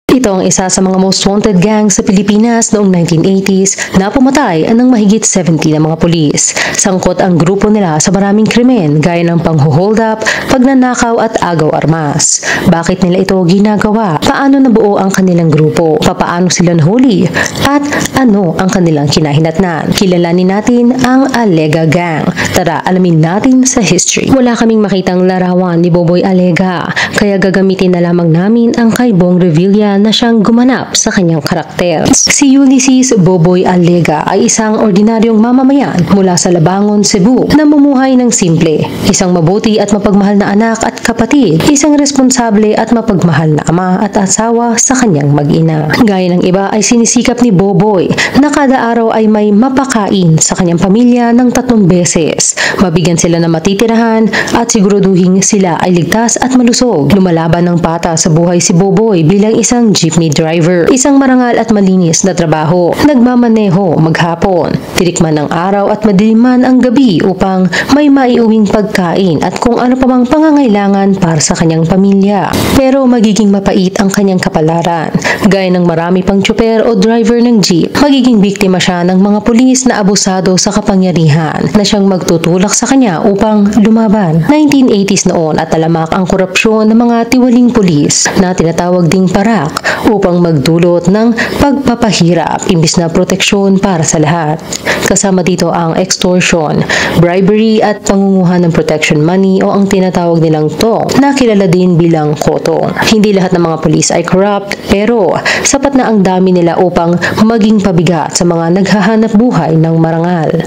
Ito ang isa sa mga most wanted gang sa Pilipinas noong 1980s na pumatay ng mahigit 70 na mga pulis. Sangkot ang grupo nila sa maraming krimen gaya ng pangho-hold up, pagnanakaw at agaw armas. Bakit nila ito ginagawa? Paano nabuo ang kanilang grupo? Papaano sila nahuli? At ano ang kanilang kinahinatnan? Kilalanin natin ang Alega Gang. Tara, alamin natin sa history. Wala kaming makitang larawan ni Boboy Alega, kaya gagamitin na lamang namin ang kay Bong Revilla na siyang gumanap sa kanyang karakter. Si Ulysses Boboy Alega ay isang ordinaryong mamamayan mula sa Labangon, Cebu, na mamumuhay ng simple. Isang mabuti at mapagmahal na anak at kapatid, isang responsable at mapagmahal na ama at asawa sa kanyang mag-ina. Gaya ng iba ay sinisikap ni Boboy na kada araw ay may mapakain sa kanyang pamilya ng 3 beses, mabigyan sila ng matitirahan at siguraduhin sila ay ligtas at malusog. Lumalaban ng pata sa buhay si Boboy bilang isang jeepney driver, isang marangal at malinis na trabaho. Nagmamaneho maghapon, tirik man ang araw at madilim ang gabi upang may maiuwing pagkain at kung ano pa mang pangangailangan para sa kanyang pamilya. Pero magiging mapait ang kanyang kapalaran. Gaya ng marami pang tsuper o driver ng jeep, magiging biktima siya ng mga pulis na abusado sa kapangyarihan na siyang magtutulak sa kanya upang lumaban. 1980s noon at talamak ang korupsyon ng mga tiwaling pulis na tinatawag ding parak upang magdulot ng pagpapahirap imbis na proteksyon para sa lahat. Kasama dito ang extortion, bribery at pangunguha ng protection money o ang tinatawag nilang tong na kilala din bilang kotong. Hindi lahat ng mga pulis ay corrupt, pero sapat na ang dami nila upang maging pabigat sa mga naghahanap buhay ng marangal.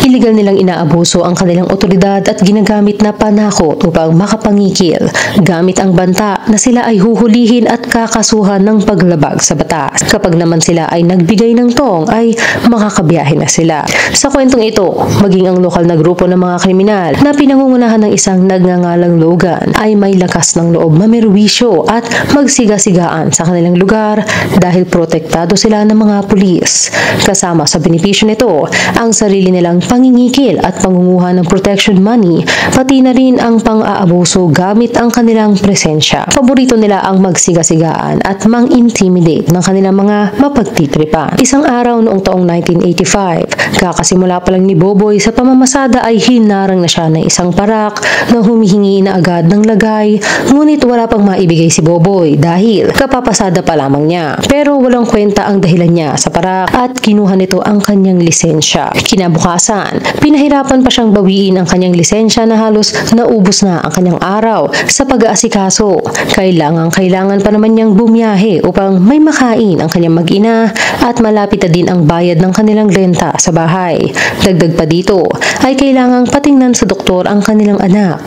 Iligal nilang inaabuso ang kanilang otoridad at ginagamit na panakot upang makapangikil, gamit ang banta na sila ay huhulihin at kakasuhan ng paglabag sa batas. Kapag naman sila ay nagbigay ng tong ay makakabiyahe na sila. Sa kwentong ito, maging ang lokal na grupo ng mga kriminal na pinangungunahan ng isang nagngangalang Logan ay may lakas ng loob mamerwisyo at magsiga-sigaan sa kanilang lugar dahil protektado sila ng mga pulis. Kasama sa benepisyo nito ang sarili nilang pangingikil at pangunguha ng protection money, pati na rin ang pang-aabuso gamit ang kanilang presensya. Paborito nila ang magsiga-sigaan at mang-intimidate ng kanilang mga mapagtitripan. Isang araw noong taong 1985, kakasimula pa lang ni Boboy sa pamamasada ay hinarang na siya ng isang parak na humihingi na agad ng lagay, ngunit wala pang maibigay si Boboy dahil kapapasada pa lamang niya. Pero walang kwenta ang dahilan niya sa parak at kinuha nito ang kanyang lisensya. Kinabukasan, pinahirapan pa siyang bawiin ang kanyang lisensya na halos naubos na ang kanyang araw sa pag-aasikaso. Kailangan pa naman niyang bumiyahe upang may makain ang kanyang mag-ina at malapit na din ang bayad ng kanilang renta sa bahay. Dagdag pa dito ay kailangang patingnan sa doktor ang kanilang anak.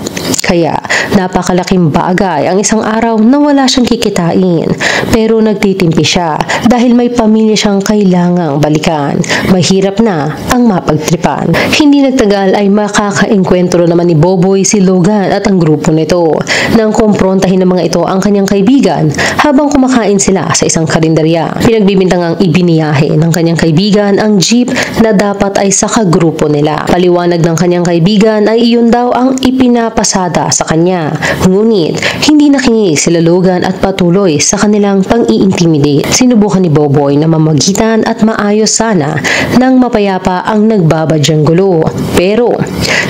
Kaya napakalaking bagay ang isang araw na wala siyang kikitain, pero nagtitimpi siya dahil may pamilya siyang kailangang balikan. Mahirap na ang mapagtripan. Hindi nagtagal ay makakaengkwentro naman ni Boboy si Logan at ang grupo nito nang kumprontahin ng mga ito ang kanyang kaibigan habang kumakain sila sa isang karinderya. Pinagbibintangang ibiniyahe ng kanyang kaibigan ang jeep na dapat ay sa kagrupo nila. Paliwanag ng kanyang kaibigan ay iyon daw ang ipinapasada sa kanya. Ngunit hindi nakinig sila Logan at patuloy sa kanilang pang-i-intimidate. Sinubukan ni Boboy na mamagitan at maayos sana nang mapayapa ang nagbabadyang gulo. Pero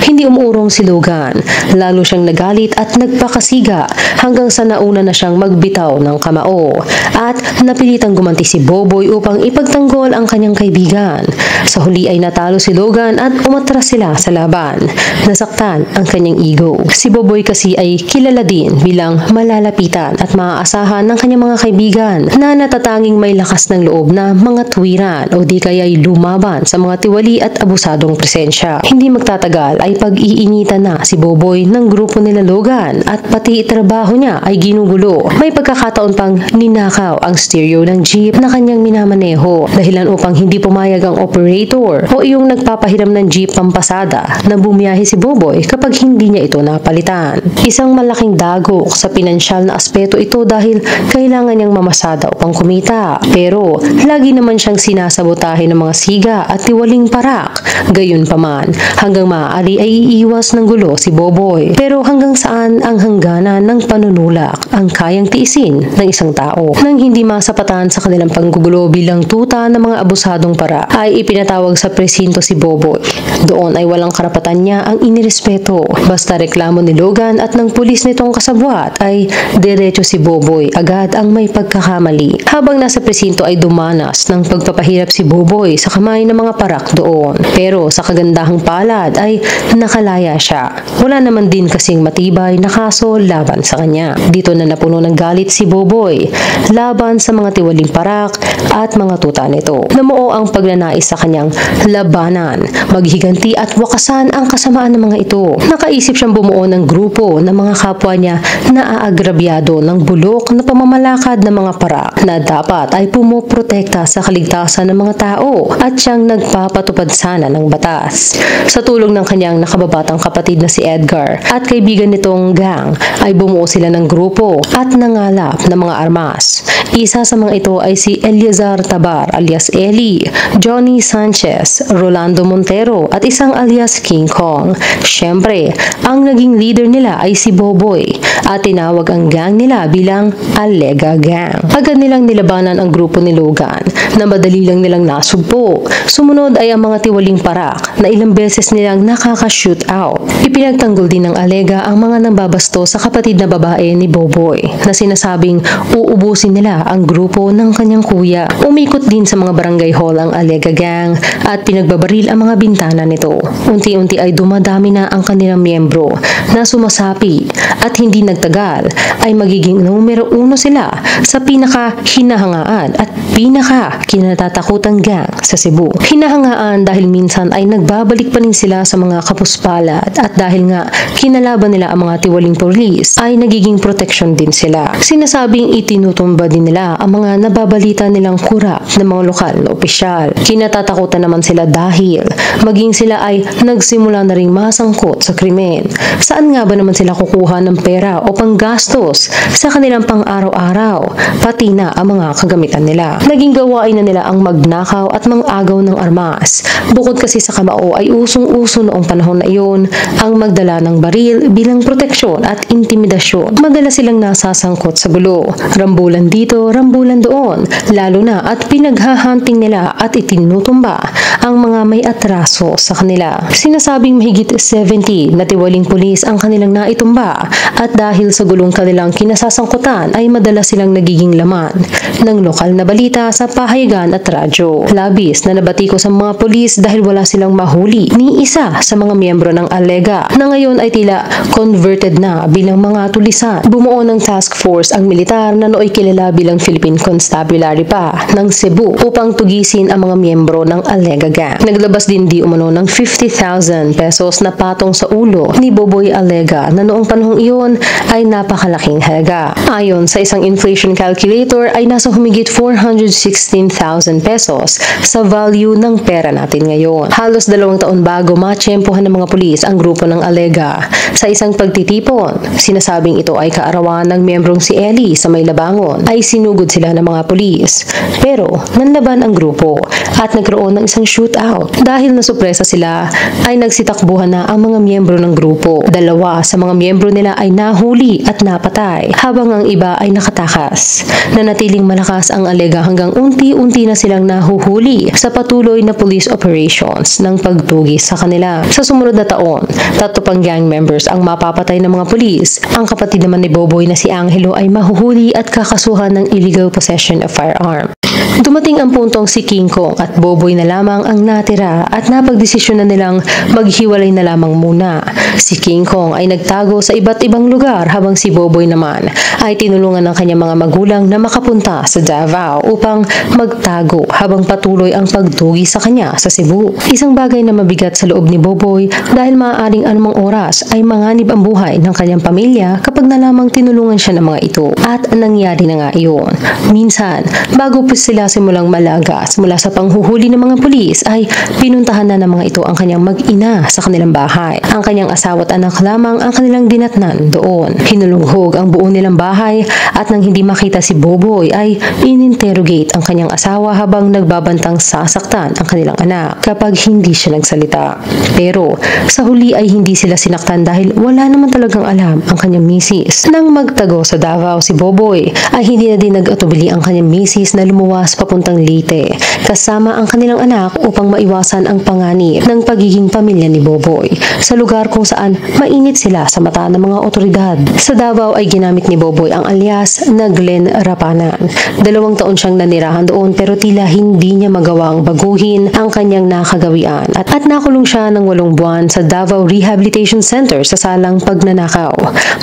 hindi umuurong si Logan. Lalo siyang nagalit at nagpakasiga hanggang sa nauna na siyang magbitaw ng kamao at napilitang gumanti si Boboy upang ipagtanggol ang kanyang kaibigan. Sa huli ay natalo si Logan at umatras sila sa laban. Nasaktan ang kanyang ego. Si Boboy kasi ay kilala din bilang malalapitan at maaasahan ng kanyang mga kaibigan na natatanging may lakas ng loob na mga tuwiran o di kaya'y lumaban sa mga tiwali at abusadong presensya. Hindi magtatagal ay pag-iinitan na si Boboy ng grupo nila Logan at pati trabaho niya ay ginugulo. May pagkakataon pang ninakaw ang stereo ng jeep na kanyang minamaneho dahilan upang hindi pumayag ang operator o iyong nagpapahiram ng jeep pampasada na bumiyahe si Boboy kapag hindi niya ito napalitan. Isang malaking dagok sa pinansyal na aspeto ito dahil kailangan niyang mamasada upang kumita. Pero lagi naman siyang sinasabotahe ng mga siga at tiwaling parak. Gayunpaman, hanggang maaari ay iiwas ng gulo si Boboy. Pero hanggang saan ang hangganan ng panunulak ang kayang tiisin ng isang tao? Nang hindi masapatan sa kanilang panggugulo bilang tuta ng mga abusadong para, ay ipinatawag sa presinto si Boboy. Doon ay walang karapatan niya ang inirespeto. Basta reklamo ni Logan at ng pulis nitong kasabwat ay diretso si Boboy agad ang may pagkakamali. Habang nasa presinto ay dumanas ng pagpapahirap si Boboy sa kamay ng mga parak doon. Pero sa kagandahang palad ay nakalaya siya. Wala naman din kasing matibay na kaso laban sa kanya. Dito na napuno ng galit si Boboy laban sa mga tiwaling parak at mga tuta nito. Namuo ang pagnanais sa kanyang labanan, maghiganti at wakasan ang kasamaan ng mga ito. Nakaisip siyang bumuo ng grupo ng mga kapwa niya na aagrabyado ng bulok na pamamalakad ng mga parak na dapat ay pumoprotekta sa kaligtasan ng mga tao at siyang nagpapatupad sana ng batas. Sa tulong ng kanyang nakababatang kapatid na si Edgar at kaibigan nitong gang ay bumuo sila ng grupo at nangalap ng mga armas. Isa sa mga ito ay si Eliazar Tabar alias Eli, Johnny Sanchez, Rolando Montero at isang alias King Kong. Siyempre, ang naging leader nila ay si Boboy at tinawag ang gang nila bilang Alega Gang. Agad nilang nilabanan ang grupo ni Logan na madali lang nilang nasugpo. Sumunod ay ang mga tiwaling parak na ilang beses nilang nakaka-shoot out. Ipinagtanggol din ng Alega ang mga nambabasto sa kapatid na babae ni Boboy na sinasabing uubusin nila ang grupo ng kanyang kuya. Umikot din sa mga barangay hall ang Alega Gang at pinagbabaril ang mga bintana nito. Unti-unti ay dumadami na ang kanilang miyembro na sumasapi at hindi nagtagal ay magiging numero 1 sila sa pinaka-hinahangaan at pinaka-kinatatakutang gang sa Cebu. Hinahangaan dahil minsan ay nagbabalik pa rin sila sa mga kapuspalad at dahil nga kinalaban nila ang mga tiwaling pulis ay nagiging protection din sila. Sinasabing itinutumba din nila ang mga nababalita nilang kurap ng mga lokal na opisyal. Kinatatakutan naman sila dahil maging sila ay nagsimula na ring masangkot sa krimen. Saan nga ba naman sila kukuha ng pera o panggastos sa kanilang pang-araw-araw, pati na ang mga kagamitan nila? Naging gawain na nila ang magnakaw at mang-agaw ng armas. Bukod kasi sa kamao ay usong-uso noong panahon na iyon ang magdala ng baril bilang proteksyon at intimidasyon. Madalas silang nasasangkot sa gulo. Rambulan dito, rambulan doon, lalo na at pinaghahunting nila at itinutumba ang mga may atraso sa kanila. Sinasabing mahigit 70 na tiwaling pulis ang kanilang naitumba at dahil sa gulong kanilang kinasasangkutan ay madalas silang nagiging laman ng lokal na balita sa pahayagan at radyo. Labis na nabatiko sa mga pulis dahil wala silang mahuli ni isa sa mga miyembro ng Alega na ngayon ay tila converted na bilang mga tulisan. Bumuo ng task force ang militar na nooy kilala bilang Philippine Constabulary pa ng Cebu upang tugisin ang mga miyembro ng Alega Gang. Naglabas din di umano ng 50,000 pesos na patong sa ulo ni Boboy Alega na noong panahong iyon ay napakalaking halaga. Ayon sa isang inflation calculator ay nasa humigit 416,000 pesos sa value ng pera natin ngayon. Halos 2 taon bago matsyempohan ng mga pulis ang grupo ng Alega sa isang pagtitipon. Sinasabing ito ay kaarawan ng miyembrong si Eli sa May Labangon ay sinugod sila ng mga pulis. Pero nanlaban ang grupo at nagkaroon ng isang shootout. Dahil nasupresa sila ay nagsitakbuhan na ang mga miyembro ng grupo. 2 sa mga miyembro nila ay nahuli at napatay habang ang iba ay nakatakas. Nanatiling malakas ang Alega hanggang unti-unti na silang nahuhuli sa patuloy na police operations ng pagtugis sa kanila. Sa sumunod na taon, 3 pang gang members ang mapapatay ng mga pulis. Ang kapatid naman ni Boboy na si Angelo ay mahuhuli at kakasuhan ng illegal possession of firearm. Dumating ang puntong si King Kong at Boboy na lamang ang natira at napagdesisyon na nilang maghiwalay na lamang muna. Si King Kong ay nagtago sa iba't ibang lugar habang si Boboy naman ay tinulungan ng kanyang mga magulang na makapunta sa Davao upang magtago habang patuloy ang pagtugi sa kanya sa Cebu. Isang bagay na mabigat sa loob ni Boboy dahil maaaring anumang oras ay manganib ang buhay ng kanyang pamilya kapag na lamang tinulungan siya ng mga ito. At nangyari na nga iyon. Minsan, bago po sila simulang malagas mula sa panghuhuli ng mga pulis ay pinuntahan na ng mga ito ang kanyang mag-ina sa kanilang bahay. Ang kanyang asawa at anak lamang ang kanilang dinatnan doon. Hinulunghog ang buo nilang bahay at nang hindi makita si Boboy ay ay ininterrogate ang kanyang asawa habang nagbabantang sasaktan ang kanilang anak kapag hindi siya nagsalita. Pero sa huli ay hindi sila sinaktan dahil wala naman talagang alam ang kanyang misis. Nang magtago sa Davao si Boboy ay hindi na din nag-atubili ang kanyang misis na lumuwas papuntang Leyte kasama ang kanilang anak upang maiwasan ang panganib ng pagiging pamilya ni Boboy sa lugar kung saan mainit sila sa mata ng mga otoridad. Sa Davao ay ginamit ni Boboy ang alias na Glenn Rapanan. 2 taon siyang nanirahan doon pero tila hindi niya magawang baguhin ang kanyang nakagawian at nakulong siya ng 8 buwan sa Davao Rehabilitation Center sa salang pagnanakaw.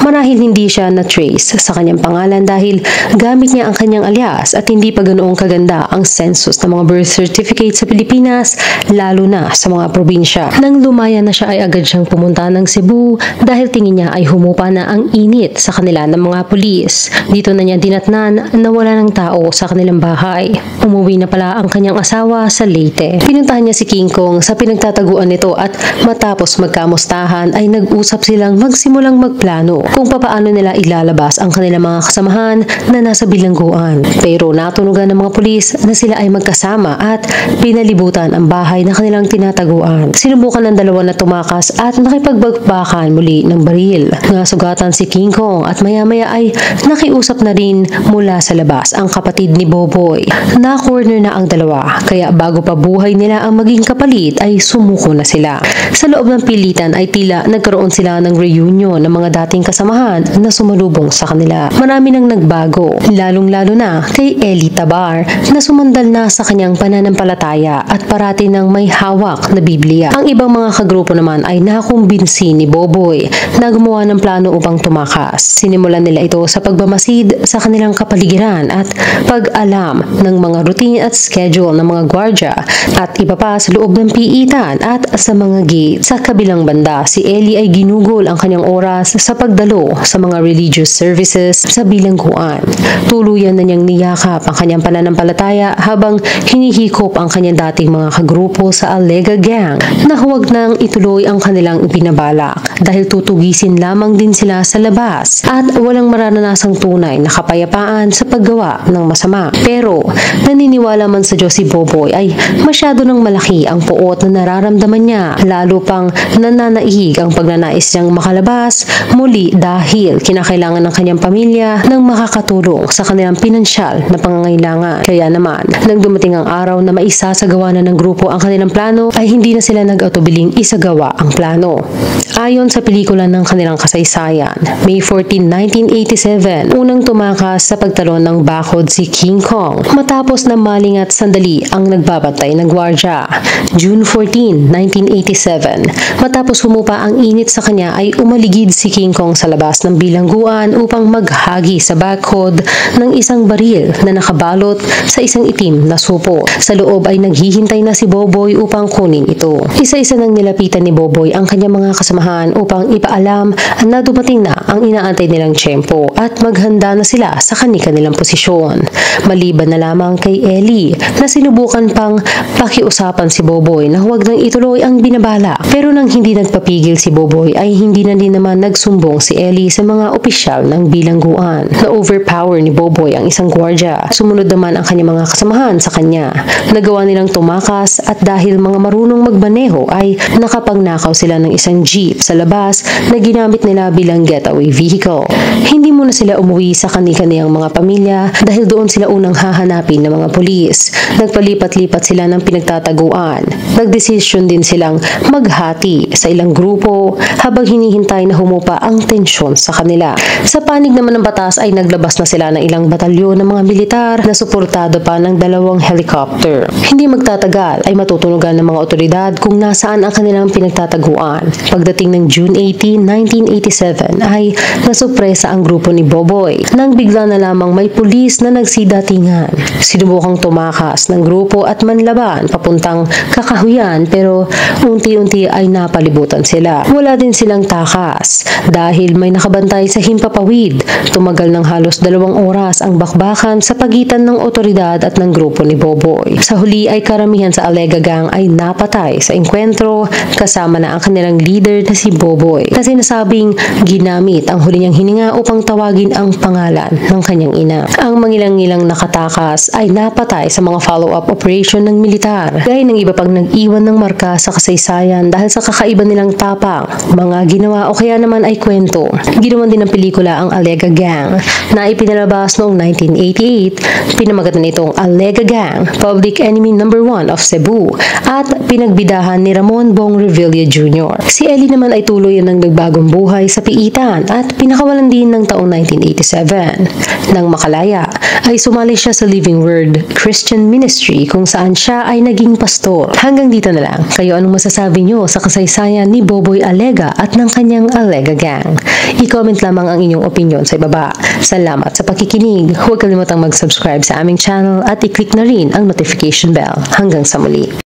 Marahil hindi siya na-trace sa kanyang pangalan dahil gamit niya ang kanyang alias at hindi pa ganoong kaganda ang census ng mga birth certificate sa Pilipinas, lalo na sa mga probinsya. Nang lumaya na siya ay agad siyang pumunta ng Cebu dahil tingin niya ay humupa na ang init sa kanila ng mga pulis. Dito na niya dinatnan na wala ng tao sa kanilang bahay. Umuwi na pala ang kanyang asawa sa Leyte. Pinuntahan niya si King Kong sa pinagtataguan nito at matapos magkamustahan ay nag-usap silang magsimulang magplano kung papaano nila ilalabas ang kanilang mga kasamahan na nasa bilangguan. Pero natunugan ng mga pulis na sila ay magkasama at pinalibutan ang bahay na kanilang tinataguan. Sinubukan ng dalawa na tumakas at nakipagbagbakan muli ng baril. Nasugatan si King Kong at maya-maya ay nakiusap na rin mula sa labas ang kapatid ni Boboy. Na-corner na ang dalawa kaya bago pa buhay nila ang maging kapalit ay sumuko na sila. Sa loob ng pilitan ay tila nagkaroon sila ng reunion ng mga dating kasamahan na sumalubong sa kanila. Marami nang nagbago, lalong-lalo na kay Eli Tabar na sumandal na sa kanyang pananampalataya at parati nang may hawak na Biblia. Ang ibang mga kagrupo naman ay nakumbinsi ni Boboy na gumawa ng plano upang tumakas. Sinimulan nila ito sa pagbamasid sa kanilang kapaligiran at pag-alam ng mga routine at schedule ng mga gwardya at iba pa sa loob ng piitan at sa mga gate. Sa kabilang banda, si Eli ay ginugol ang kanyang oras sa pagdalo sa mga religious services sa bilangguan. Tuluyan na niyang niyakap ang kanyang pananampalataya habang hinihikop ang kanyang dating mga kagrupo sa Alega Gang na huwag nang ituloy ang kanilang ipinabalak dahil tutugisin lamang din sila sa labas at walang maranasang tunay na kapayapaan sa paggawa ng masama. Pero naniniwala man sa Diyos si Boboy ay masyado nang malaki ang puot na nararamdaman niya, lalo pang nananaig ang pagnanais niyang makalabas muli dahil kinakailangan ng kanyang pamilya ng makakatulong sa kanilang pinansyal na pangangailangan. Kaya naman, nang dumating ang araw na maisasagawa na ng grupo ang kanilang plano ay hindi na sila nag-atubiling isagawa ang plano. Ayon sa pelikula ng kanilang kasaysayan, May 14, 1987, unang tumakas sa pagtalon ng bakod si King Kong matapos na malingat sandali ang nagbabantay ng gwardya. June 14, 1987, matapos humupa ang init sa kanya ay umaligid si King Kong sa labas ng bilangguan upang maghagi sa bakod ng isang baril na nakabalot sa isang itim na supo. Sa loob ay naghihintay na si Boboy upang kunin ito. Isa-isa nang nilapitan ni Boboy ang kanyang mga kasamahan upang ipaalam na dumating na ang inaantay nilang tiyempo at maghanda na sila sa kanilang posisyon. Maliban na lamang kay Eli na sinubukan pang pakiusapan si Boboy na huwag nang ituloy ang binabala. Pero nang hindi nagpapigil si Boboy ay hindi na din naman nagsumbong si Eli sa mga opisyal ng bilangguan. Na-overpower ni Boboy ang isang gwardya. Sumunod naman ang kanyang mga kasamahan sa kanya. Nagawa nilang tumakas at dahil mga marunong magmaneho ay nakapagnakaw sila ng isang jeep sa labas na ginamit nila bilang getaway vehicle. Hindi muna sila umuwi sa kanilang mga pamilya dahil doon sila unang hahanapin ng mga pulis. Nagpalipat-lipat sila ng pinagtataguan. Nagdesisyon din silang maghati sa ilang grupo habang hinihintay na humupa ang tensyon sa kanila. Sa panig naman ng batas ay naglabas na sila ng ilang batalyon ng mga militar na suportado pa ng 2 helicopter. Hindi magtatagal ay matutunugan ng mga otoridad kung nasaan ang kanilang pinagtataguan. Pagdating ng June 18, 1987 ay nasupresa ang grupo ni Boboy nang bigla na lamang may pulis na nagsidatingan. Sinubukang tumakas ng grupo at manlaban papuntang Kakahuyan pero unti-unti ay napalibutan sila. Wala din silang takas dahil may nakabantay sa himpapawid. Tumagal ng halos 2 oras ang bakbakan sa pagitan ng otoridad at ng grupo ni Boboy. Sa huli ay karamihan sa Alega Gang ay napatay sa engkwentro kasama na ang kanilang leader na si Boboy kasi nasabing ginamit ang huli niyang hininga upang tawagin ang pangalan ng kanyang ina. Ang mangilang-ngilang nakatakas ay napatay sa mga follow-up operation ng militar. Gaya ng iba pang nag-iwan ng marka sa kasaysayan dahil sa kakaiba nilang tapang, mga ginawa o kaya naman ay kwento. Ginawan din ng pelikula ang Alega Gang na ipinalabas noong 1988. Pinamagatan itong Alega Gang, Public Enemy No. 1 of Cebu at pinagbidahan ni Ramon Bong Revilla Jr. Si Ellie naman ay tuluyan ng nagbagong buhay sa piitan at pinakawalan din ng taong 1987. Nang makalaya, ay sumali siya sa Living Word Christian Ministry kung saan siya ay naging pastor. Hanggang dito na lang. Kayo anong masasabi nyo sa kasaysayan ni Boboy Alega at ng kanyang Alega Gang? I-comment lamang ang inyong opinion sa ibaba. Salamat sa pakikinig. Huwag kalimutang mag-subscribe sa aming channel at i-click na rin ang notification bell. Hanggang sa muli.